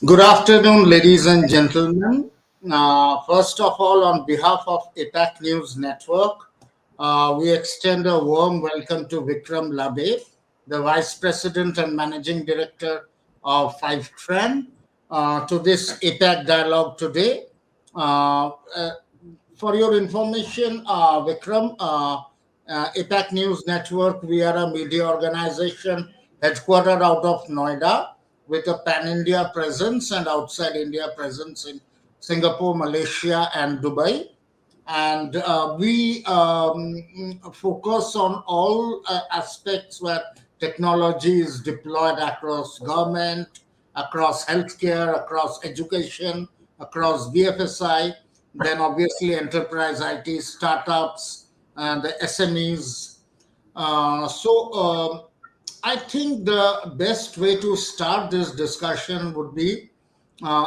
Good afternoon, ladies and gentlemen. First of all, on behalf of APAC News Network, we extend a warm welcome to Vikram Labhe, the Vice President and Managing Director of Fivetran, to this APAC dialogue today. Uh, uh, for your information, Vikram, APAC News Network, we are a media organization headquartered out of Noida with a pan India presence and outside India presence in Singapore, Malaysia, and Dubai. And we focus on all aspects where technology is deployed across government, across healthcare, across education, across BFSI, then obviously enterprise IT, startups, and the SMEs. I think the best way to start this discussion would be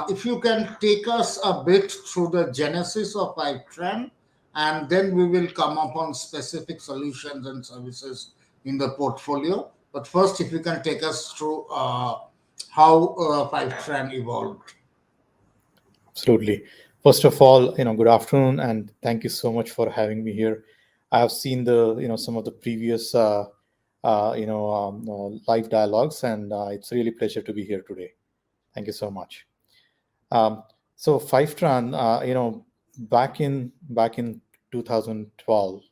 if you can take us a bit through the genesis of Fivetran, and then we will come upon specific solutions and services in the portfolio. But first, if you can take us through how Fivetran evolved. Absolutely. First of all, good afternoon, and thank you so much for having me here. I have seen some of the previous, live dialogues, and it's really a pleasure to be here today. Thank you so much. Um, so Fivetran, back in 2012,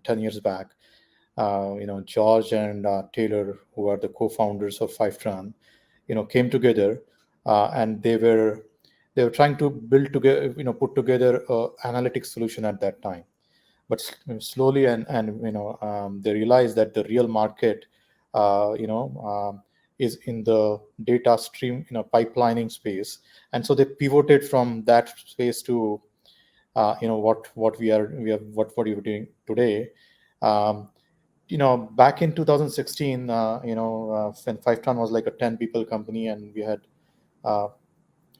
10 years back, George and Taylor, who are the co-founders of Fivetran, came together, and they were trying to build together, put together a analytics solution at that time. But slowly and they realized that the real market, is in the data stream, pipelining space, and so they pivoted from that space to what what we are doing today. Um, Back in 2016, when Fivetran was like a 10 people company, and we had uh,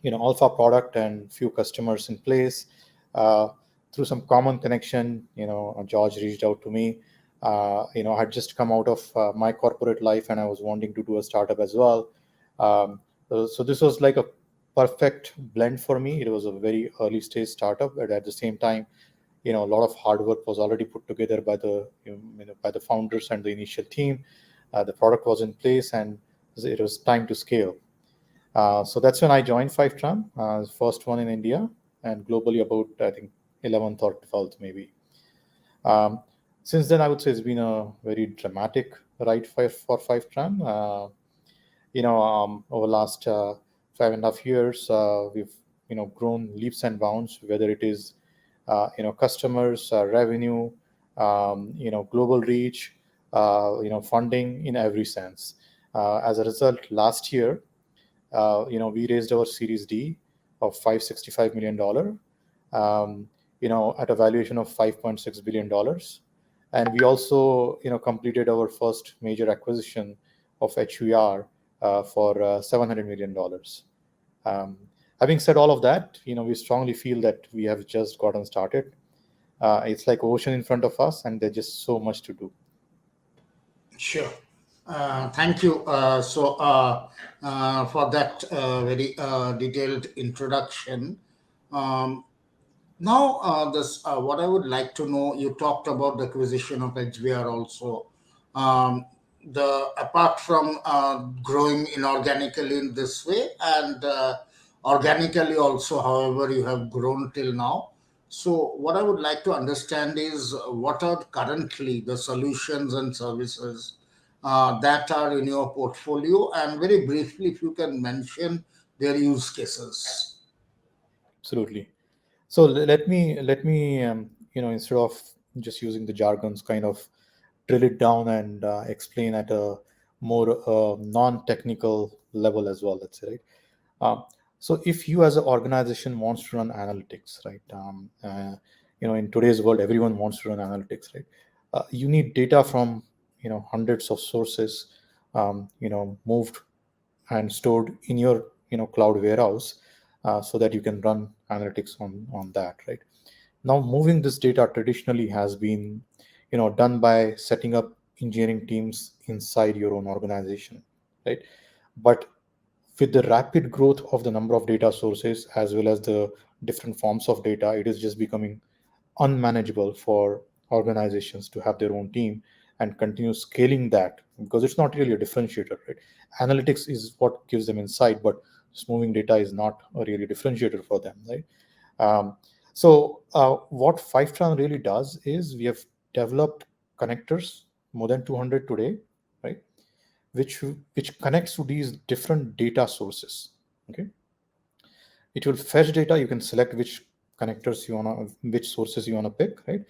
alpha product and few customers in place. uh, Through some common connection, George reached out to me. I had just come out of my corporate life, and I was wanting to do a startup as well. So this was like a perfect blend for me. It was a very early stage startup, but at the same time, a lot of hard work was already put together by by the founders and the initial team. The product was in place, and it was time to scale. So that's when I joined Fivetran, first one in India, and globally about, I think, 11th or 12th maybe. Um, since then, I would say it's been a very dramatic ride for Fivetran. Over last 5.5 years, we've grown leaps and bounds. Whether it is customers, revenue, global reach, funding in every sense. As a result, last year, we raised our Series D of $565 million, at a valuation of $5.6 billion, and we also, completed our first major acquisition of HVR for $700 million. Um, Having said all of that, we strongly feel that we have just gotten started. It's like ocean in front of us, and there's just so much to do. Sure. Thank you for that very detailed introduction. Um, Now, this what I would like to know. You talked about the acquisition of HBR also. Apart from growing inorganically in this way and organically also, however, you have grown till now. So, what I would like to understand is what are currently the solutions and services that are in your portfolio, and very briefly, if you can mention their use cases. Absolutely. So let me instead of just using the jargons, kind of drill it down and explain at a more non-technical level as well. Let's say, right. So if you as an organization wants to run analytics, right? In today's world, everyone wants to run analytics, right? You need data from hundreds of sources, moved and stored in your cloud warehouse, so that you can run analytics on that, right? Now, moving this data traditionally has been done by setting up engineering teams inside your own organization, right? But with the rapid growth of the number of data sources as well as the different forms of data, it is just becoming unmanageable for organizations to have their own team and continue scaling that, because it's not really a differentiator, right? Analytics is what gives them insight, but just moving data is not a really differentiator for them, right? Um, what Fivetran really does is we have developed connectors, more than 200 today, right? Which connects to these different data sources. Okay, it will fetch data. You can select which connectors you wanna, which sources you wanna pick, right?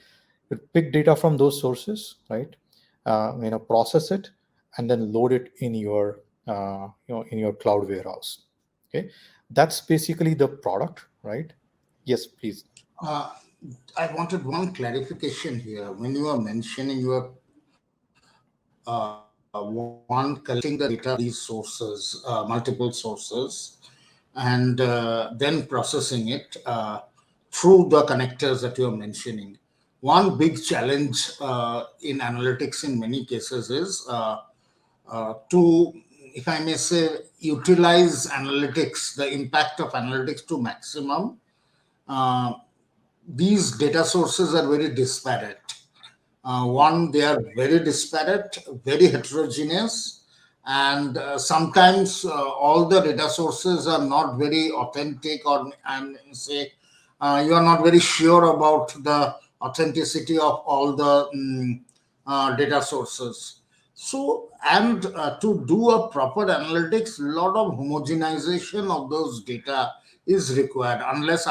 You pick data from those sources, right? Process it and then load it in your in your cloud warehouse. Okay, that's basically the product, right? Yes, please. Uh, I wanted one clarification here. When you are mentioning you are one collecting the data from these sources, multiple sources, and then processing it through the connectors that you're mentioning. One big challenge in analytics in many cases is to, if I may say, utilize analytics, the impact of analytics to maximum. Uh, these data sources are very disparate. One, they are very disparate, very heterogeneous, and sometimes all the data sources are not very authentic, or and say you are not very sure about the authenticity of all the data sources. So, and to do a proper analytics, a lot of homogenization of those data is required. Unless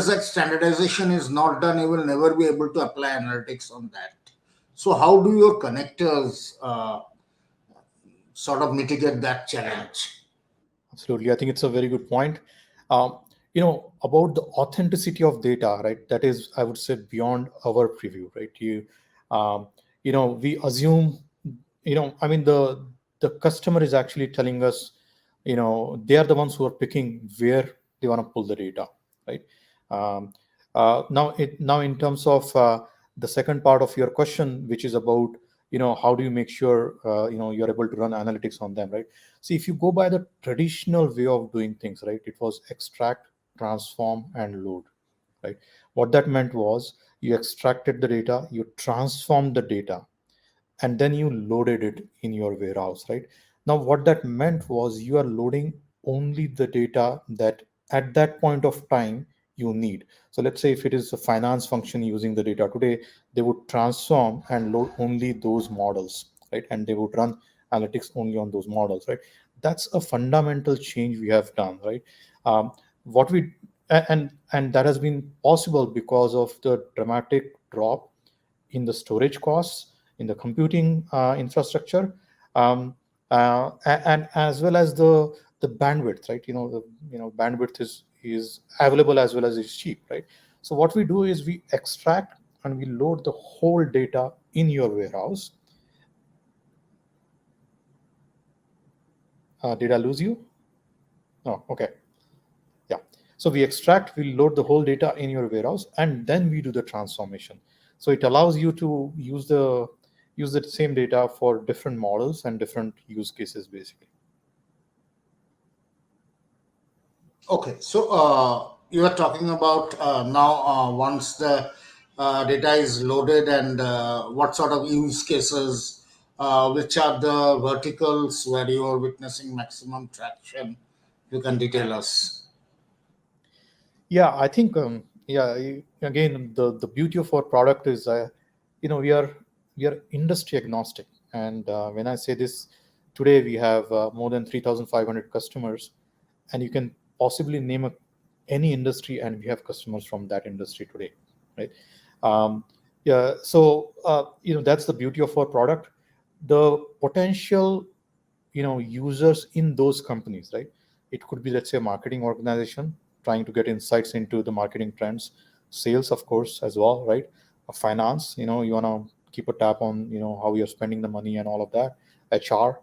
that standardization is not done, you will never be able to apply analytics on that. So, how do your connectors sort of mitigate that challenge? Absolutely. I think it's a very good point. Um, about the authenticity of data, right? That is, I would say, beyond our preview, right? Um, we assume, the customer is actually telling us, they are the ones who are picking where they want to pull the data, right? Um, now in terms of the second part of your question, which is about, how do you make sure, you're able to run analytics on them, right? See, if you go by the traditional way of doing things, right, it was extract, transform, and load, right? What that meant was you extracted the data, you transformed the data, and then you loaded it in your warehouse, right? Now, what that meant was you are loading only the data that at that point of time you need. So let's say if it is a finance function using the data today, they would transform and load only those models, right? And they would run analytics only on those models, right? That's a fundamental change we have done, right? What we and that has been possible because of the dramatic drop in the storage costs, in the computing infrastructure, and as well as the bandwidth, right? Bandwidth is available as well as is cheap, right? So what we do is we extract and we load the whole data in your warehouse. Did I lose you? Oh, okay. Yeah. So we extract, we load the whole data in your warehouse, and then we do the transformation. So it allows you to use the same data for different models and different use cases, basically. Okay, so you are talking about now once the data is loaded, and what sort of use cases, which are the verticals where you are witnessing maximum traction? You can detail us. Yeah, I think again, the beauty of our product is we are industry agnostic, and when I say this, today we have more than 3,500 customers, and you can possibly name any industry, and we have customers from that industry today, right? Yeah, so that's the beauty of our product. The potential users in those companies, right? It could be, let's say, a marketing organization trying to get insights into the marketing trends, sales, of course, as well, right? A finance, you want to keep a tab on how you're spending the money and all of that. HR,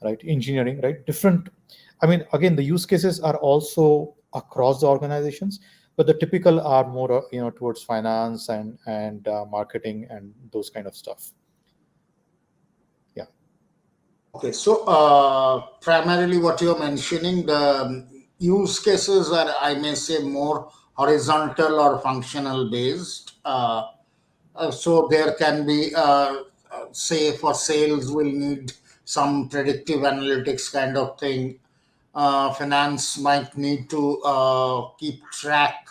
right? Engineering, right? Different. I mean, again, the use cases are also across the organizations, but the typical are more towards finance and marketing and those kind of stuff. Yeah. Okay, so primarily what you're mentioning, the use cases are, I may say, more horizontal or functional based. So there can be, say, for sales, we'll need some predictive analytics kind of thing. Finance might need to keep track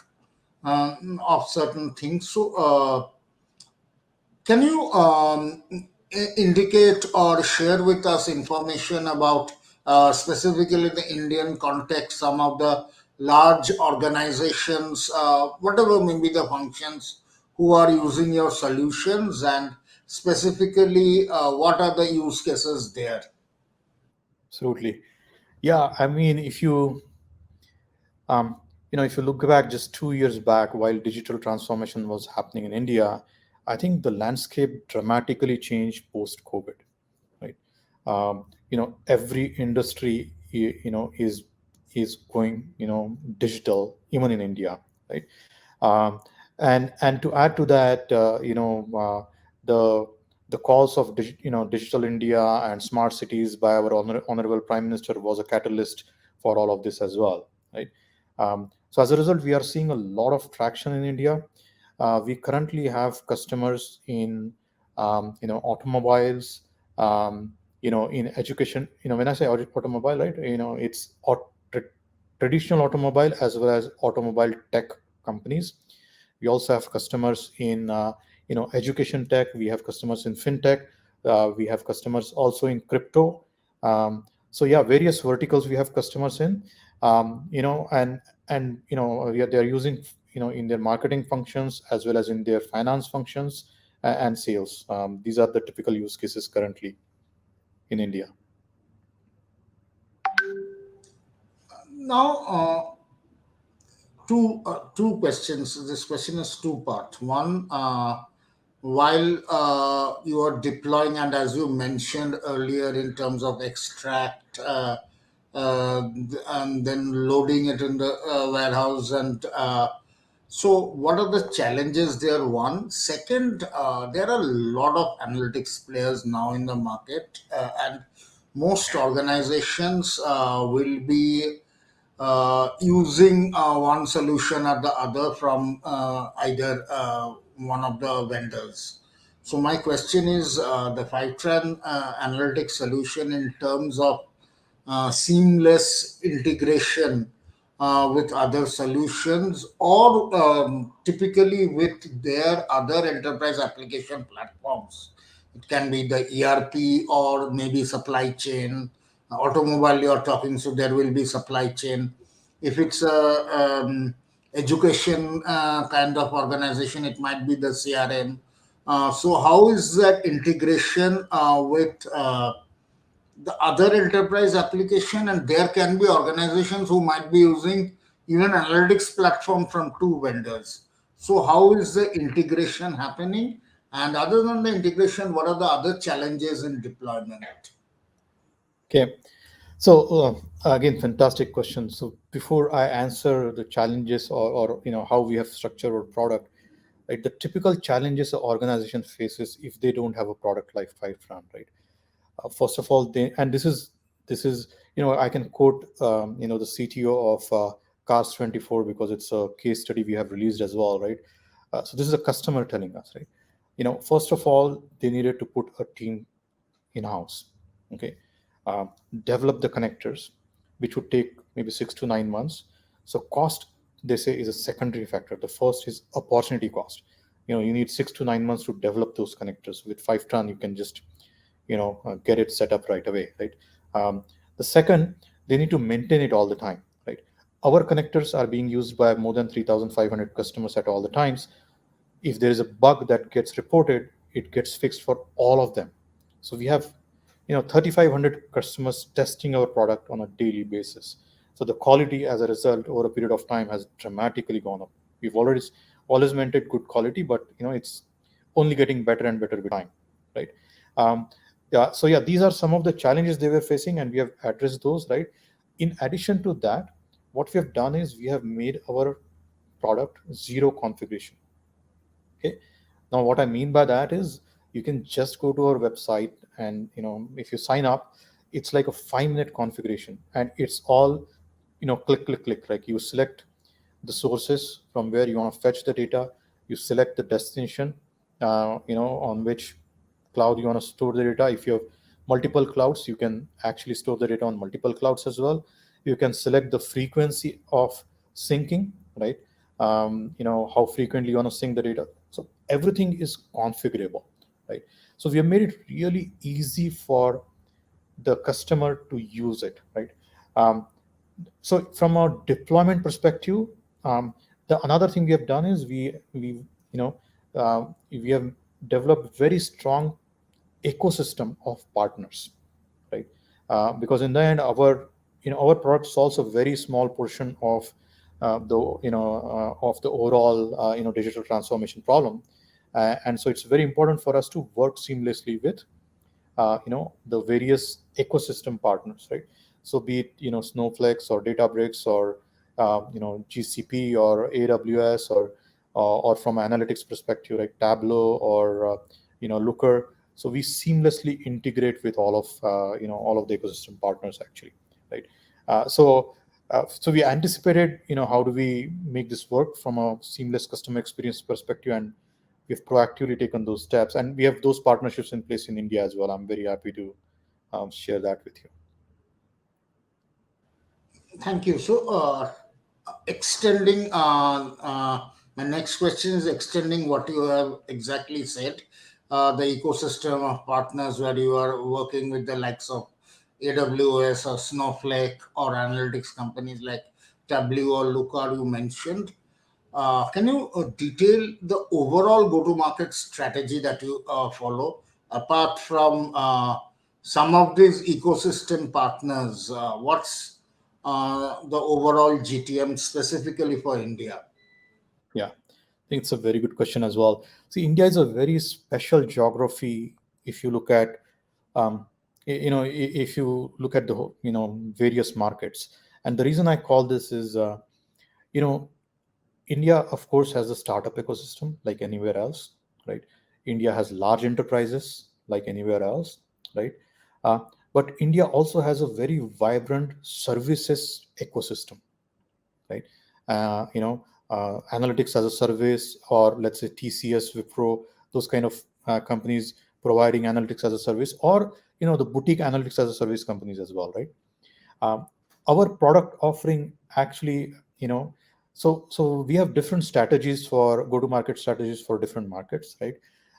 of certain things. So, can you indicate or share with us information about specifically the Indian context, some of the large organizations, whatever may be the functions, who are using your solutions, and specifically what are the use cases there? Absolutely. Yeah, I mean, um, if you look back just 2 years back, while digital transformation was happening in India, I think the landscape dramatically changed post COVID, right? Every industry, is going, digital, even in India, right? Um, and to add to that, the the calls of digital India and smart cities by our honorable Prime Minister was a catalyst for all of this as well, right? So as a result, we are seeing a lot of traction in India. We currently have customers in automobiles, in education. When I say automobile, right? It's traditional automobile as well as automobile tech companies. We also have customers in education tech. We have customers in fintech. We have customers also in crypto. So yeah, various verticals we have customers in. They're using in their marketing functions as well as in their finance functions and sales. These are the typical use cases currently in India. Now, two questions. This question is two part. One, while you are deploying, and as you mentioned earlier, in terms of extract and then loading it in the warehouse, and so what are the challenges there? One, second, there are a lot of analytics players now in the market, and most organizations will be using one solution or the other from either one of the vendors. So my question is, the Fivetran analytics solution in terms of seamless integration with other solutions, or typically with their other enterprise application platforms. It can be the ERP or maybe supply chain. Automobile you're talking, so there will be supply chain. If it's a education kind of organization, it might be the CRM. So how is that integration with the other enterprise application? And there can be organizations who might be using even analytics platform from two vendors. So how is the integration happening? And other than the integration, what are the other challenges in deployment? Okay. So again, fantastic question. So before I answer the challenges, or how we have structured our product, right? The typical challenges an organization faces if they don't have a product like Fivetran, right? First of all, and this is I can quote the CTO of Cars 24, because it's a case study we have released as well, right? So this is a customer telling us, right? First of all, they needed to put a team in house. Okay. uh, Develop the connectors, which would take maybe 6 to 9 months. So cost, they say, is a secondary factor. The first is opportunity cost. You need 6 to 9 months to develop those connectors. With Fivetran, you can just get it set up right away, right? The second, they need to maintain it all the time, right? Our connectors are being used by more than 3,500 customers at all the times. If there is a bug that gets reported, it gets fixed for all of them. So we have 3,500 customers testing our product on a daily basis. So the quality, as a result, over a period of time, has dramatically gone up. We've always maintained good quality, but it's only getting better and better with time, right? um, yeah, so yeah, these are some of the challenges they were facing, and we have addressed those, right? In addition to that, what we have done is we have made our product zero configuration. Okay. Now, what I mean by that is, you can just go to our website, and if you sign up, it's like a 5-minute configuration, and it's all, click click click. Like, you select the sources from where you want to fetch the data, you select the destination, on which cloud you want to store the data. If you have multiple clouds, you can actually store the data on multiple clouds as well. You can select the frequency of syncing, right? How frequently you want to sync the data. So everything is configurable, right? So we have made it really easy for the customer to use it, right? um, so from a deployment perspective, the another thing we have done is we have developed very strong ecosystem of partners, right? Because in the end, our product solves a very small portion of the overall digital transformation problem, and so it's very important for us to work seamlessly with the various ecosystem partners, right? So be it Snowflakes or Databricks or GCP or AWS, or from analytics perspective, like Tableau or Looker. So we seamlessly integrate with all of the ecosystem partners, actually, right? So we anticipated, how do we make this work from a seamless customer experience perspective, and we've proactively taken those steps, and we have those partnerships in place in India as well. I'm very happy to share that with you. Thank you. So, extending, my next question is extending what you have exactly said. The ecosystem of partners where you are working with the likes of AWS or Snowflake or analytics companies like Tableau or Looker you mentioned. Can you detail the overall go-to-market strategy that you follow apart from some of these ecosystem partners? What's the overall GTM specifically for India? Yeah, I think it's a very good question as well. See, India is a very special geography. If you look at if you look at the various markets, and the reason I call this is you know India, of course, has a startup ecosystem like anywhere else, right? India has large enterprises like anywhere else, right? Uh, but India also has a very vibrant services ecosystem, right? Analytics as a service, or let's say TCS, Wipro, those kind of companies providing analytics as a service, or the boutique analytics as a service companies as well, right? um, our product offering actually, so we have different strategies for go to market strategies for different markets, right?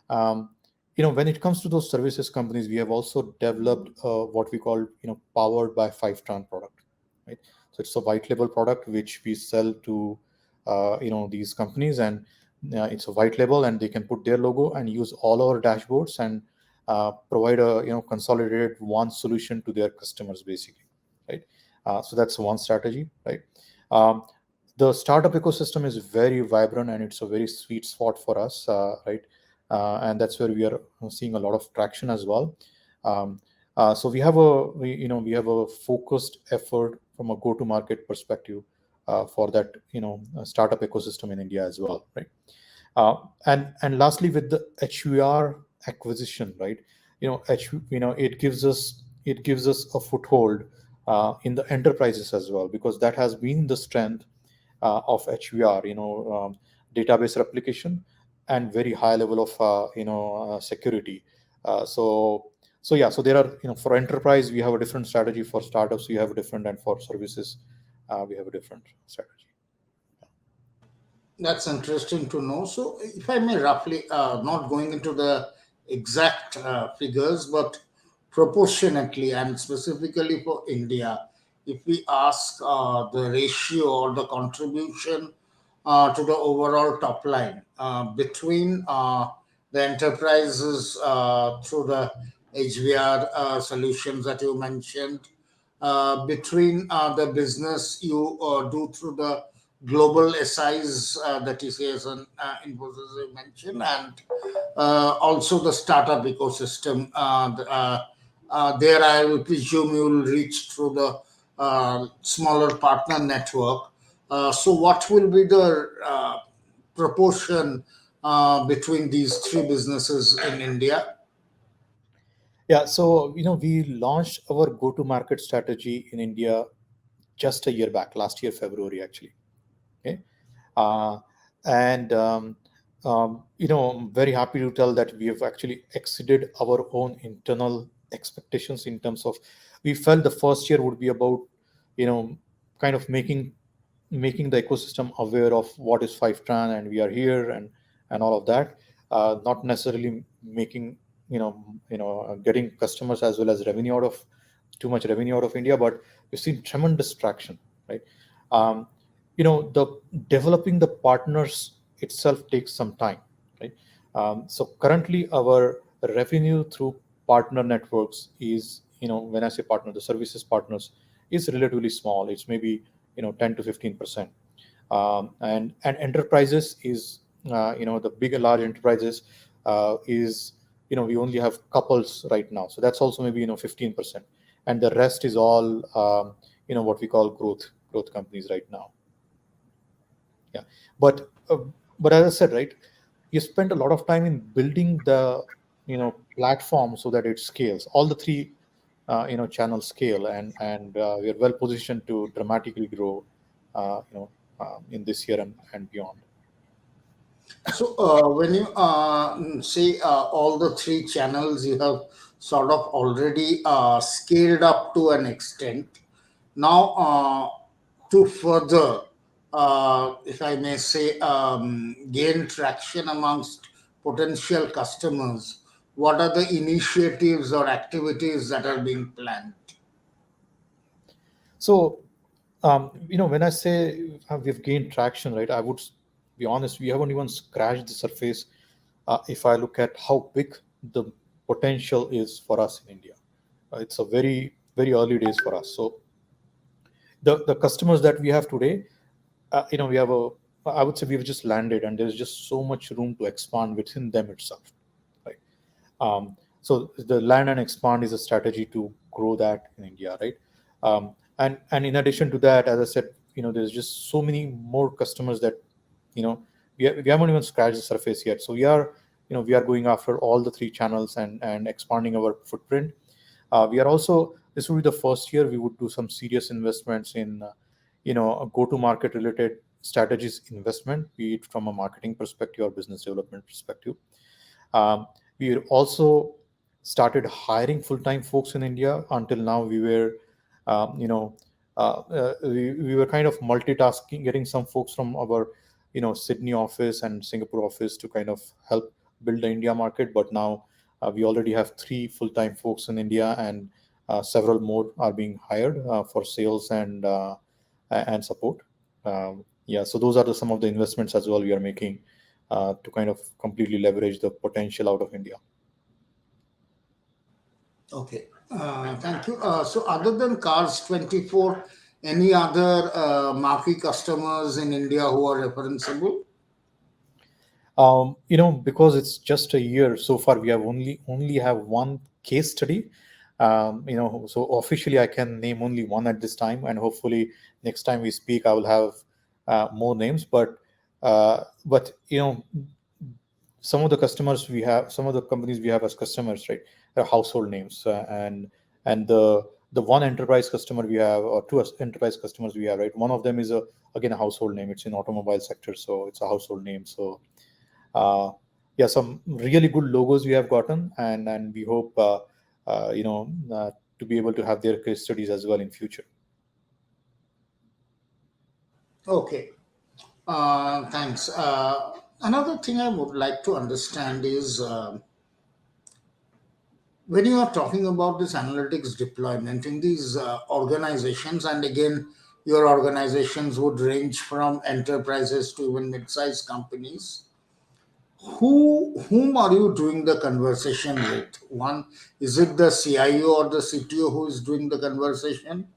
um, when it comes to those services companies, we have also developed what we call powered by Fivetran product, right? So it's a white label product which we sell to these companies, and it's a white label, and they can put their logo and use all our dashboards, and provide a consolidated one solution to their customers, basically, right? So that's one strategy, right? um, the startup ecosystem is very vibrant, and it's a very sweet spot for us, right? And that's where we are seeing a lot of traction as well. So we have a focused effort from a go to market perspective for that startup ecosystem in India as well, right? And lastly, with the HUR acquisition, right? It gives us a foothold in the enterprises as well, because that has been the strength of HUR, database replication and very high level of security. So there are, for enterprise we have a different strategy, for startups we have a different, and for services we have a different strategy. That's interesting to know. So, if I may roughly, not going into the exact figures, but proportionately and specifically for India, if we ask the ratio or the contribution to the overall top line between the enterprises through the HVR solutions that you mentioned, between the business you do through the global SIs that TCS and Infosys you mentioned, and also the startup ecosystem. There, I will presume you will reach through the smaller partner network. So, what will be the proportion between these three businesses in India? Yeah, so we launched our go-to-market strategy in India just a year back, last year February actually. Okay, uh, and I'm very happy to tell that we have actually exceeded our own internal expectations in terms of we felt the first year would be about you know kind of making the ecosystem aware of what is Fivetran and we are here and all of that. Not necessarily making getting customers as well as revenue out of too much revenue out of India, but we've seen tremendous traction, right? Um, the developing the partners itself takes some time, right? So currently our revenue through partner networks is, when I say partner, the services partners is relatively small. It's maybe 10 to 15%. And enterprises is the bigger large enterprises is we only have couples right now, so that's also maybe 15%, and the rest is all what we call growth companies right now. Yeah, but as I said, right, you spend a lot of time in building the platform so that it scales. All the three channels scale, and we are well positioned to dramatically grow in this year and beyond. So, when you say all the three channels you have sort of already scaled up to an extent, now to further, if I may say, gain traction amongst potential customers, what are the initiatives or activities that are being planned? So, when I say we've gained traction, right, I would be honest, we haven't even scratched the surface. If I look at how big the potential is for us in India, it's a very, very early days for us. So, the customers that we have today, we have I would say we've just landed, and there's just so much room to expand within them itself, right? So the land and expand is a strategy to grow that in India, right? And in addition to that, as I said, there's just so many more customers that you know we haven't even scratched the surface yet. So we are going after all the three channels and expanding our footprint. We are also, this will be the first year we would do some serious investments in a go-to-market related strategies investment, be it from a marketing perspective or business development perspective. We also started hiring full-time folks in India. Until now, we were, we were kind of multitasking, getting some folks from our, Sydney office and Singapore office to kind of help build the India market. But now we already have 3 full-time folks in India, and several more are being hired for sales and support. Yeah, so those are some of the investments as well we are making to kind of completely leverage the potential out of India. Okay, thank you. So, other than Cars 24, any other marquee customers in India who are referenceable? Because it's just a year so far, we have only have one case study. So officially I can name only one at this time, and hopefully next time we speak I will have more names. But some of the companies we have as customers, right, are household names, and the one enterprise customer we have, or two enterprise customers we have, right, one of them is again a household name. It's in automobile sector, so it's a household name. So uh, yeah, some really good logos we have gotten, and we hope to be able to have their case studies as well in future. Okay, thanks. Another thing I would like to understand is when you are talking about this analytics deployment in these organizations, and again, your organizations would range from enterprises to even mid-sized companies. Whom are you doing the conversation with? One, is it the CIO or the CTO who is doing the conversation?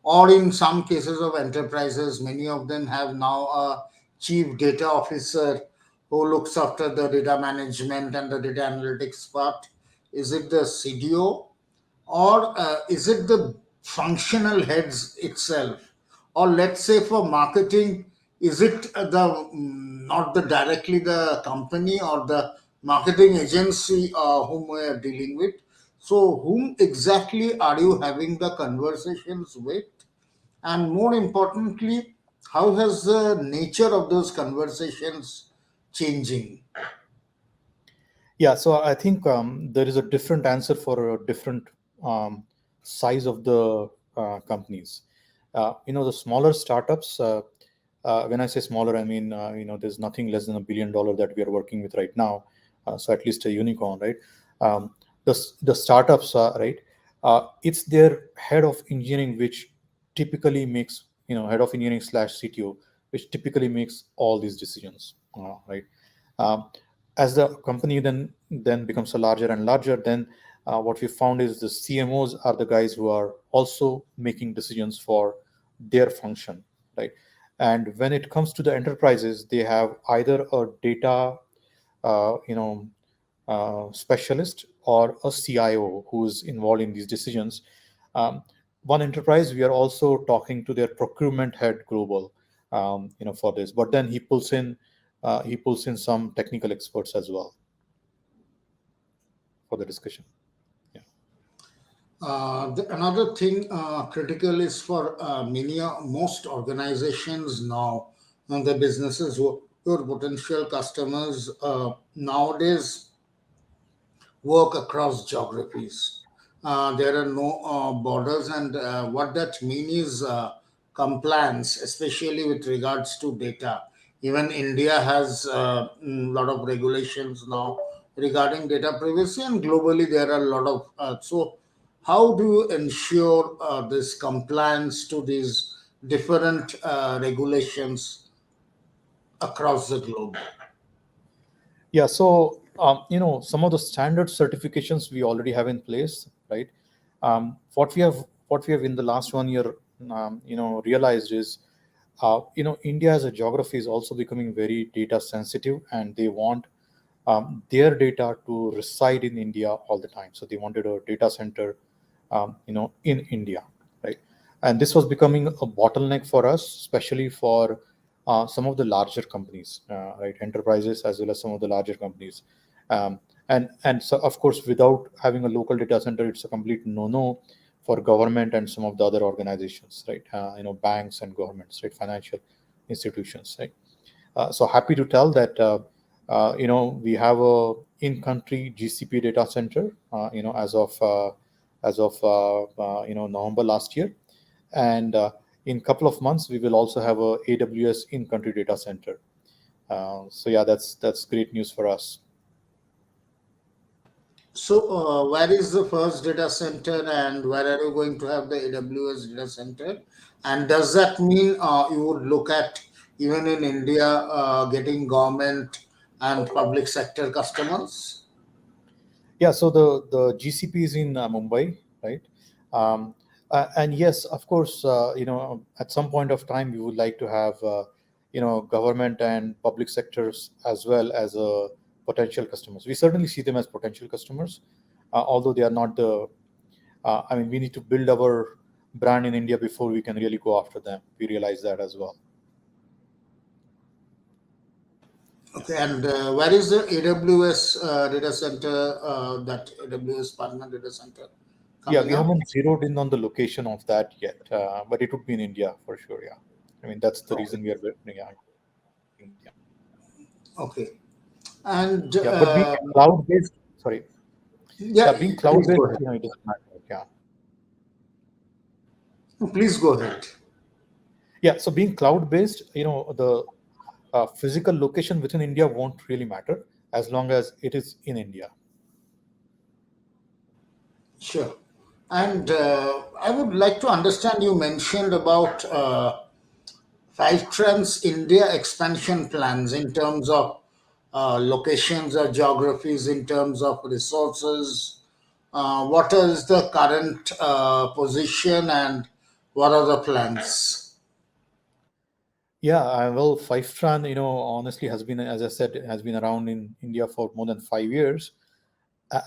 Or in some cases of enterprises, many of them have now a chief data officer who looks after the data management and the data analytics part. Is it the CDO, or is it the functional heads itself? Or let's say for marketing, is it not the directly the company or the marketing agency whom we are dealing with? So, whom exactly are you having the conversations with? And more importantly, how has the nature of those conversations changing? Yeah, so I think there is a different answer for a different um, size of the companies. The smaller startups. When I say smaller, I mean there's nothing less than $1 billion that we are working with right now. So at least a unicorn, right? Um, the startups, right? It's their head of engineering, which typically makes head of engineering slash CTO, which typically makes all these decisions, right? Um, as the company then becomes a larger and larger, then what we found is the CMOs are the guys who are also making decisions for their function, right? And when it comes to the enterprises, they have either a data uh, you know specialist or a CIO who's involved in these decisions. um, One enterprise, we are also talking to their procurement head global, for this, but then he pulls in some technical experts as well for the discussion. Yeah. Another thing critical is for most organizations now, the businesses who are potential customers nowadays work across geographies. There are no borders, and what that means is compliance, especially with regards to data. Even India has a lot of regulations now regarding data privacy, and globally there are a lot of. How do you ensure this compliance to these different regulations across the globe? Yeah, so some of the standard certifications we already have in place, right? What we have in the last 1 year, realized is, India as a geography is also becoming very data sensitive, and they want their data to reside in India all the time. So they wanted a data center, in India, right? And this was becoming a bottleneck for us, especially for some of the larger companies, right? Enterprises as well as some of the larger companies. And so, of course, without having a local data center, it's a complete no-no for government and some of the other organizations, right? Banks and governments, right? Financial institutions, right? So happy to tell that we have a in-country GCP data center. As of November last year, and in couple of months we will also have a AWS in-country data center. So yeah, that's great news for us. So, where is the first data center, and where are you going to have the AWS data center? And does that mean you would look at, even in India, getting government and public sector customers? Yeah, so the GCP is in Mumbai, right? And yes, of course, at some point of time, we would like to have government and public sectors as well as potential customers. We certainly see them as potential customers, although they are not the. I mean, we need to build our brand in India before we can really go after them. We realize that as well. Yeah. Okay, and where is the AWS data center, that AWS partner data center Yeah, coming we up? haven't zeroed in on the location of that yet, but it would be in India for sure. Yeah, I mean that's the Okay, reason we are yeah. Yeah, okay. And yeah, but being cloud based, sorry, yeah, yeah, being cloud please based, go ahead. it doesn't matter. Yeah, Please go ahead. yeah. So being cloud based, the physical location within India won't really matter as long as it is in India. Sure. And I would like to understand, you mentioned about Fivetran's India expansion plans in terms of locations or geographies, in terms of resources. What is the current position, and what are the plans? Yeah, well, Fivetran, honestly has been, as I said, has been around in India for more than 5 years.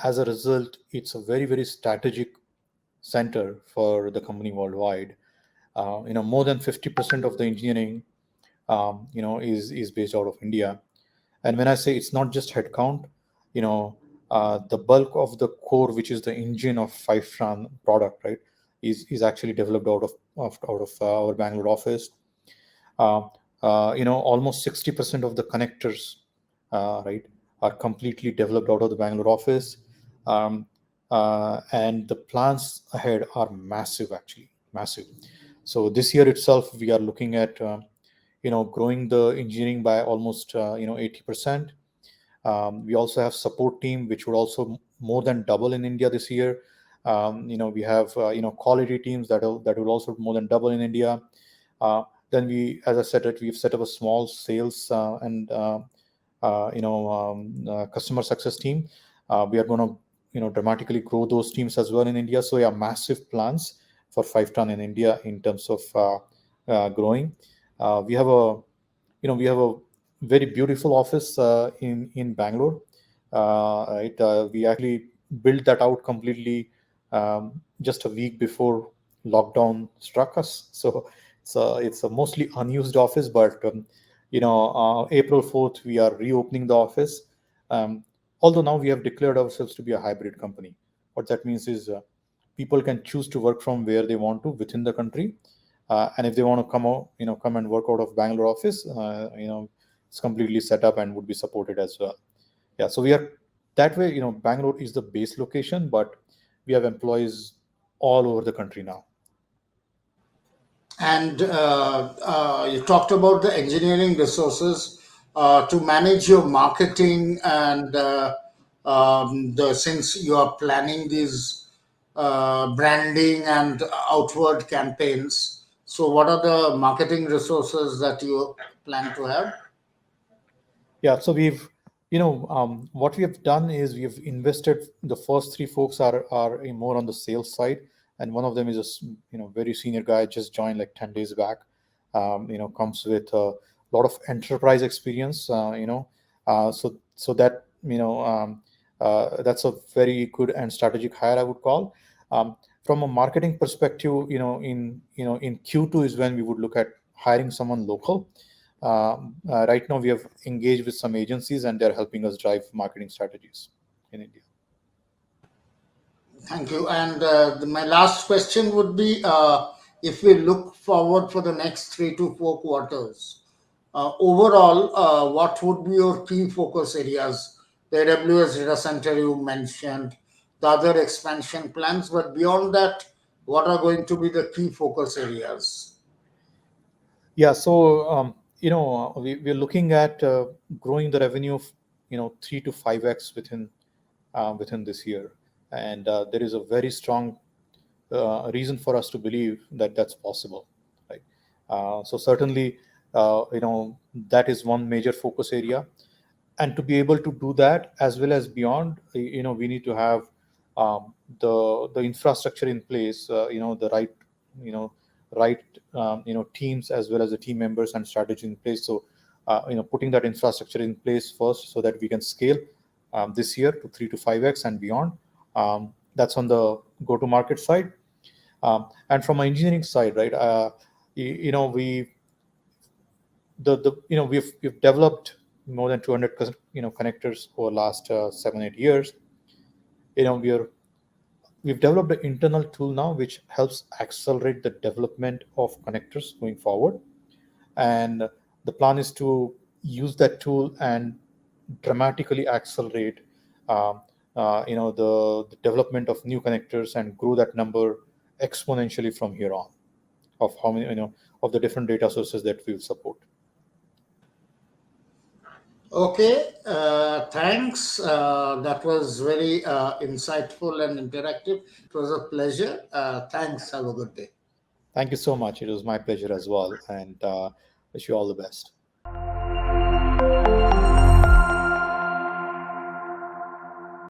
As a result, it's a very, very strategic center for the company worldwide. More than 50% of the engineering, is based out of India. And when I say it's not just headcount, you know, the bulk of the core, which is the engine of Fivetran product, right, is actually developed out of our Bangalore office. Uh, Almost 60% of the connectors, right, are completely developed out of the Bangalore office. Um, and the plans ahead are massive, actually, massive. So this year itself, we are looking at, growing the engineering by almost, 80%. We also have support team, which would also more than double in India this year. We have quality teams that will also more than double in India. Then as I said, we've set up a small sales and customer success team. We are going to dramatically grow those teams as well in India. So yeah, massive plans for Fivetran in India in terms of growing. We have a very beautiful office in Bangalore. Right, we actually built that out completely just a week before lockdown struck us. So it's a mostly unused office, but April 4th we are reopening the office. Um, Although now we have declared ourselves to be a hybrid company. What that means is people can choose to work from where they want to within the country, and if they want to come and work out of Bangalore office, it's completely set up and would be supported as well. Yeah, so we are that way. Bangalore is the base location, but we have employees all over the country now. And you talked about the engineering resources to manage your marketing and since you are planning these branding and outward campaigns. So, what are the marketing resources that you plan to have? Yeah, so what we have done is we have invested. The first three folks are more on the sales side, and one of them is very senior guy, just joined like 10 days back. Comes with a lot of enterprise experience. So that that's a very good and strategic hire, I would call. From a marketing perspective, in Q2 is when we would look at hiring someone local. Right now, we have engaged with some agencies, and they're helping us drive marketing strategies in India. Thank you. And my last question would be if we look forward for the next 3 to 4 quarters, overall, what would be your key focus areas? The AWS data center you mentioned, the other expansion plans, but beyond that, what are going to be the key focus areas? Yeah, so we're looking at growing the revenue, 3 to 5x within this year, and there is a very strong reason for us to believe that that's possible, right? So certainly, that is one major focus area, and to be able to do that as well as beyond, we need to have the infrastructure in place, the you know right teams as well as the team members and strategy in place. So putting that infrastructure in place first so that we can scale this year to 3 to 5x and beyond. That's on the go to market side. And from an engineering side, right, we we've developed more than 200 connectors over last 7 8 years. you know we are We've developed an internal tool now which helps accelerate the development of connectors going forward, and the plan is to use that tool and dramatically accelerate the development of new connectors and grow that number exponentially from here on, of how many of the different data sources that we will support. Okay, thanks. That was very insightful and interactive. It was a pleasure. Thanks. Have a good day. Thank you so much. It was my pleasure as well, and wish you all the best.